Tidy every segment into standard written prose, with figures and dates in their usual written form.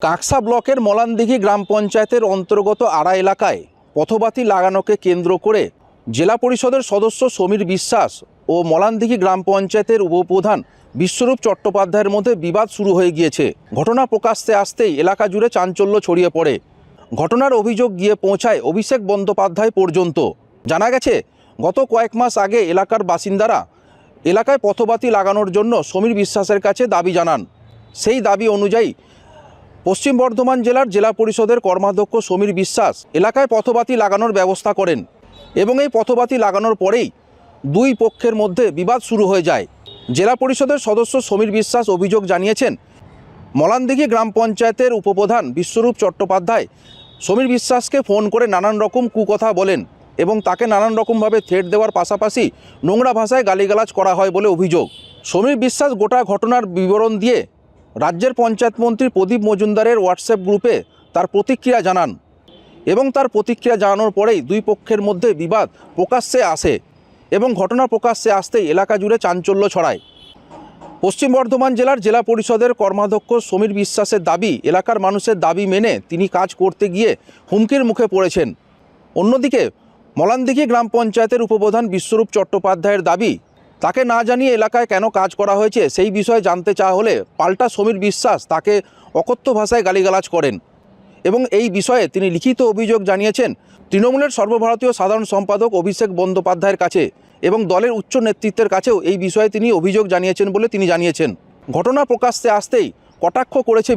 কাঁকসা ব্লকের মলানদিঘি গ্রাম পঞ্চায়েতের অন্তর্গত আড়া এলাকায় পথবাতি লাগানোকে কেন্দ্র করে জেলা পরিষদের সদস্য সমীর বিশ্বাস ও মলানদিঘি গ্রাম পঞ্চায়েতের উপপ্রধান বিশ্বরূপ চট্টোপাধ্যায়ের মধ্যে বিবাদ শুরু হয়ে গিয়েছে। ঘটনা প্রকাশ্যে আসতেই এলাকা জুড়ে চাঞ্চল্য ছড়িয়ে পড়ে। ঘটনার অভিযোগ গিয়ে পৌঁছায় অভিষেক বন্দ্যোপাধ্যায় পর্যন্ত। জানা গেছে, গত কয়েক মাস আগে এলাকার বাসিন্দারা এলাকায় পথবাতি লাগানোর জন্য সমীর বিশ্বাসের কাছে দাবি জানান। সেই দাবি অনুযায়ী পশ্চিম বর্ধমান জেলার জেলা পরিষদের কর্মাধ্যক্ষ সমীর বিশ্বাস এলাকায় পথবাতি লাগানোর ব্যবস্থা করেন এবং এই পথবাতি লাগানোর পরেই দুই পক্ষের মধ্যে বিবাদ শুরু হয়ে যায়। জেলা পরিষদের সদস্য সমীর বিশ্বাস অভিযোগ জানিয়েছেন, মলানদিঘি গ্রাম পঞ্চায়েতের উপপ্রধান বিশ্বরূপ চট্টোপাধ্যায় সমীর বিশ্বাসকে ফোন করে নানান রকম কুকথা বলেন এবং তাকে নানান রকমভাবে থ্রেট দেওয়ার পাশাপাশি নোংরা ভাষায় গালিগালাজ করা হয় বলে অভিযোগ। সমীর বিশ্বাস গোটা ঘটনার বিবরণ দিয়ে রাজ্যের পঞ্চায়েত মন্ত্রী প্রদীপ মজুমদারের হোয়াটসঅ্যাপ গ্রুপে তার প্রতিক্রিয়া জানান এবং তার প্রতিক্রিয়া জানানোর পরেই দুই পক্ষের মধ্যে বিবাদ প্রকাশ্যে আসে এবং ঘটনা প্রকাশ্যে আসতেই এলাকা জুড়ে চাঞ্চল্য ছড়ায়। পশ্চিম বর্ধমান জেলার জেলা পরিষদের কর্মাধ্যক্ষ সমীর বিশ্বাসের দাবি, এলাকার মানুষের দাবি মেনে তিনি কাজ করতে গিয়ে হুমকির মুখে পড়েছেন। অন্যদিকে মলানদিঘি গ্রাম পঞ্চায়েতের উপপ্রধান বিশ্বরূপ চট্টোপাধ্যায়ের দাবি, তাকে না জানিয়ে এলাকায় কেন কাজ করা হয়েছে সেই বিষয়ে জানতে চাওয়া হলে পাল্টা সমীর বিশ্বাস তাকে অকথ্য ভাষায় গালিগালাজ করেন এবং এই বিষয়ে তিনি লিখিত অভিযোগ জানিয়েছেন তৃণমূলের সর্বভারতীয় সাধারণ সম্পাদক অভিষেক বন্দ্যোপাধ্যায়ের কাছে এবং দলের উচ্চ নেতৃত্বের কাছেও এই বিষয়ে তিনি অভিযোগ জানিয়েছেন বলে তিনি জানিয়েছেন। ঘটনা প্রকাশ্যে আসতেই কটাক্ষ করেছে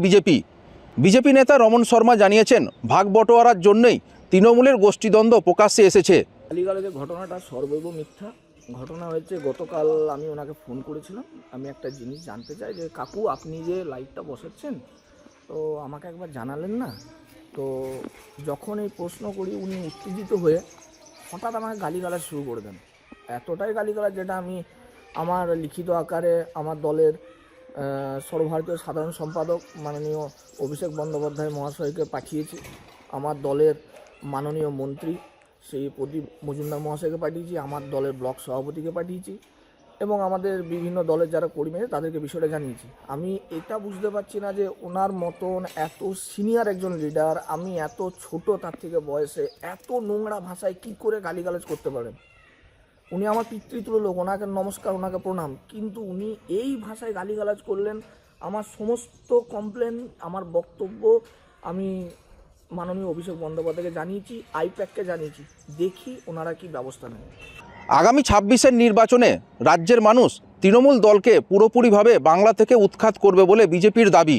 বিজেপি নেতা রমন শর্মা জানিয়েছেন, ভাগ বটোয়ারার জন্যই তৃণমূলের গোষ্ঠীদ্বন্দ্ব প্রকাশ্যে এসেছে। গালিগালাজের ঘটনাটা সর্বৈব মিথ্যা। ঘটনা হয়েছে গতকাল আমি ওনাকে ফোন করেছিলাম। আমি একটা জিনিস জানতে চাই যে কাকু, আপনি যে লাইটটা বসাচ্ছেন তো আমাকে একবার জানালেন না? তো যখন এই প্রশ্ন করি উনি উত্তেজিত হয়ে হঠাৎ আমাকে গালিগালাজ শুরু করে দেন। এতটাই গালিগালাজ যেটা আমি আমার লিখিত আকারে আমার দলের সর্বভারতীয় সাধারণ সম্পাদক মাননীয় অভিষেক বন্দ্যোপাধ্যায় মহাশয়কে পাঠিয়েছি, আমার দলের মাননীয় মন্ত্রী সেই প্রদীপ মজুমদার মহাশয়কে পাঠিয়েছি, আমার দলের ব্লক সভাপতিকে পাঠিয়েছি এবং আমাদের বিভিন্ন দলের যারা কর্মী আছে তাদেরকে বিষয়টা জানিয়েছি। আমি এটা বুঝতে পারছি না যে ওনার মতন এত সিনিয়র একজন লিডার, আমি এত ছোট তার থেকে বয়সে, এত নোংরা ভাষায় কি করে গালিগালাজ করতে পারেন। উনি আমার পিতৃতুল্য লোক, ওনাকে নমস্কার, ওনাকে প্রণাম, কিন্তু উনি এই ভাষায় গালিগালাজ করলেন। আমার সমস্ত কমপ্লেন, আমার বক্তব্য আমি মাননীয় অভিষেক বন্দ্যোপাধ্যায়কে জানিয়েছি, আইপ্যাককে জানিয়েছি। দেখি ওনারা কি ব্যবস্থা নেন। আগামী 26-এর নির্বাচনে রাজ্যের মানুষ তৃণমূল দলকে পুরোপুরিভাবে বাংলা থেকে উৎখাত করবে বলে বিজেপির দাবি।